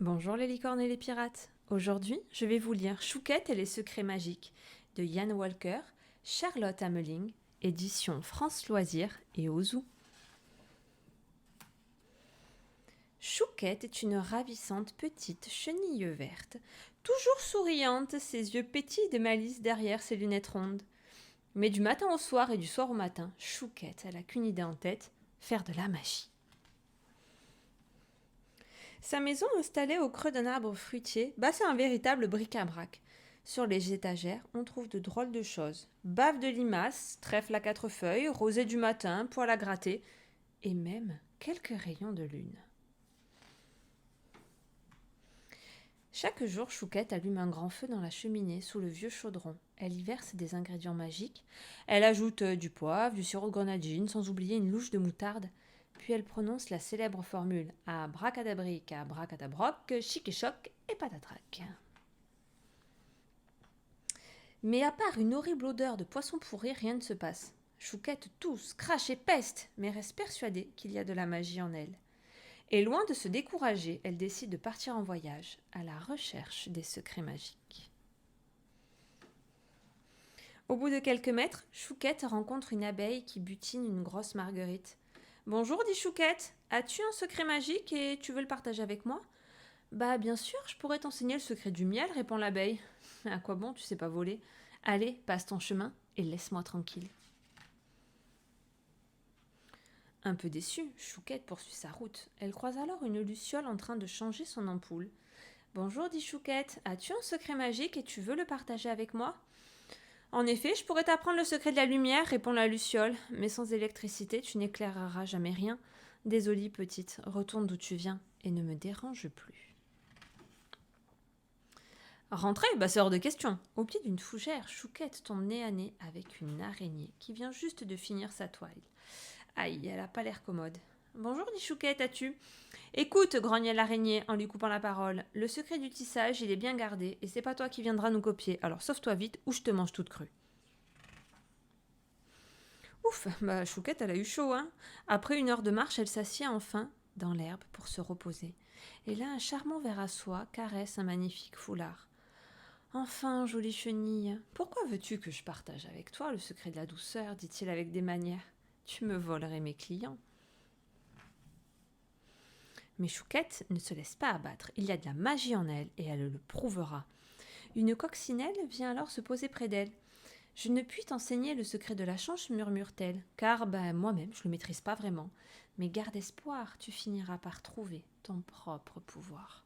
Bonjour les licornes et les pirates. Aujourd'hui, je vais vous lire Chouquette et les secrets magiques de Yann Walker, Charlotte Ameling, édition France Loisirs et Ozu. Chouquette est une ravissante petite chenille verte, toujours souriante, ses yeux pétillent de malice derrière ses lunettes rondes. Mais du matin au soir et du soir au matin, Chouquette n'a qu'une idée en tête, faire de la magie. Sa maison installée au creux d'un arbre fruitier, c'est un véritable bric-à-brac. Sur les étagères, on trouve de drôles de choses. Bave de limaces, trèfle à 4 feuilles, rosée du matin, poêle à gratter, et même quelques rayons de lune. Chaque jour, Chouquette allume un grand feu dans la cheminée sous le vieux chaudron. Elle y verse des ingrédients magiques. Elle ajoute du poivre, du sirop de grenadine, sans oublier une louche de moutarde. Puis elle prononce la célèbre formule abracadabric, abracadabroc, chic et choc et patatrac. Mais à part une horrible odeur de poisson pourri, rien ne se passe. Chouquette tousse, crache et peste, mais reste persuadée qu'il y a de la magie en elle. Et loin de se décourager, elle décide de partir en voyage à la recherche des secrets magiques. Au bout de quelques mètres, Chouquette rencontre une abeille qui butine une grosse marguerite. « Bonjour, dit Chouquette. As-tu un secret magique et tu veux le partager avec moi ?»« Bien sûr, je pourrais t'enseigner le secret du miel, répond l'abeille. « À quoi bon, tu sais pas voler. Allez, passe ton chemin et laisse-moi tranquille. » Un peu déçue, Chouquette poursuit sa route. Elle croise alors une luciole en train de changer son ampoule. « Bonjour, dit Chouquette. As-tu un secret magique et tu veux le partager avec moi ?»« En effet, je pourrais t'apprendre le secret de la lumière, répond la luciole. Mais sans électricité, tu n'éclaireras jamais rien. Désolée, petite, retourne d'où tu viens et ne me dérange plus. » Rentrer, c'est hors de question. Au pied d'une fougère, Chouquette tombe nez à nez avec une araignée qui vient juste de finir sa toile. Aïe, elle a pas l'air commode. « Bonjour, dit Chouquette, as-tu ?»« Écoute, grogna l'araignée en lui coupant la parole. Le secret du tissage, il est bien gardé, et c'est pas toi qui viendras nous copier, alors sauve-toi vite ou je te mange toute crue. » Ouf, Chouquette, elle a eu chaud, hein. Après 1 heure de marche, elle s'assied enfin dans l'herbe pour se reposer. Et là, un charmant ver à soie caresse un magnifique foulard. « Enfin, jolie chenille, pourquoi veux-tu que je partage avec toi le secret de la douceur ?» dit-il avec des manières. « Tu me volerais mes clients. » Mais Chouquette ne se laisse pas abattre. Il y a de la magie en elle et elle le prouvera. Une coccinelle vient alors se poser près d'elle. « Je ne puis t'enseigner le secret de la change, murmure-t-elle, car moi-même je le maîtrise pas vraiment. Mais garde espoir, tu finiras par trouver ton propre pouvoir. »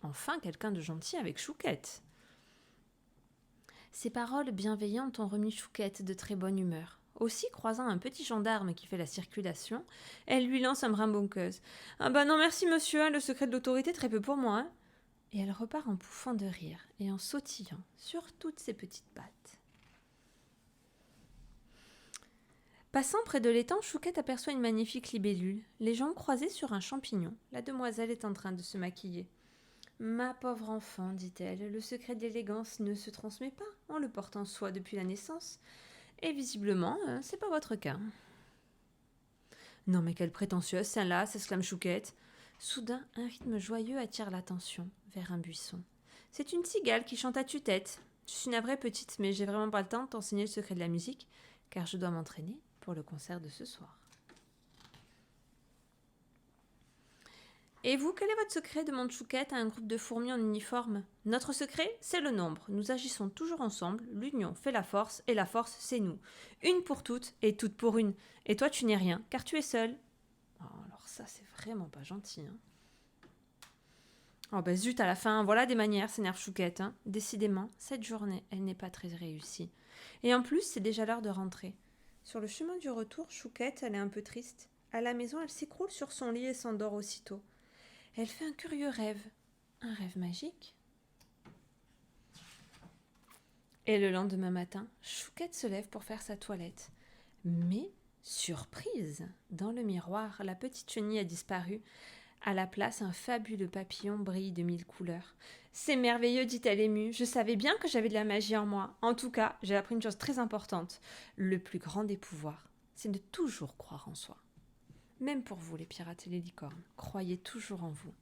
Enfin, quelqu'un de gentil avec Chouquette. Ces paroles bienveillantes ont remis Chouquette de très bonne humeur. Aussi, croisant un petit gendarme qui fait la circulation, elle lui lance un brin bonqueuse. « Non merci monsieur, hein, le secret de l'autorité très peu pour moi. Hein. » Et elle repart en pouffant de rire et en sautillant sur toutes ses petites pattes. Passant près de l'étang, Chouquette aperçoit une magnifique libellule, les jambes croisées sur un champignon. La demoiselle est en train de se maquiller. « Ma pauvre enfant, dit-elle, le secret de l'élégance ne se transmet pas, on le porte en soi depuis la naissance. Et visiblement, c'est pas votre cas. »« Non mais quelle prétentieuse celle-là !» s'exclame Chouquette. Soudain, un rythme joyeux attire l'attention vers un buisson. C'est une cigale qui chante à tue-tête. « Je suis navrée petite, mais j'ai vraiment pas le temps de t'enseigner le secret de la musique, car je dois m'entraîner pour le concert de ce soir. » « Et vous, quel est votre secret ?» demande Chouquette à un groupe de fourmis en uniforme. « Notre secret, c'est le nombre. Nous agissons toujours ensemble. L'union fait la force, et la force, c'est nous. Une pour toutes, et toutes pour une. Et toi, tu n'es rien, car tu es seule. » Oh, alors ça, c'est vraiment pas gentil. Hein. Oh zut, à la fin, voilà des manières, s'énerve Chouquette. Hein. Décidément, cette journée, elle n'est pas très réussie. Et en plus, c'est déjà l'heure de rentrer. Sur le chemin du retour, Chouquette, elle est un peu triste. À la maison, elle s'écroule sur son lit et s'endort aussitôt. Elle fait un curieux rêve. Un rêve magique. Et le lendemain matin, Chouquette se lève pour faire sa toilette. Mais, surprise, dans le miroir, la petite chenille a disparu. À la place, un fabuleux papillon brille de 1000 couleurs. « C'est merveilleux, dit-elle émue. Je savais bien que j'avais de la magie en moi. En tout cas, j'ai appris une chose très importante. Le plus grand des pouvoirs, c'est de toujours croire en soi. Même pour vous, les pirates et les licornes, croyez toujours en vous.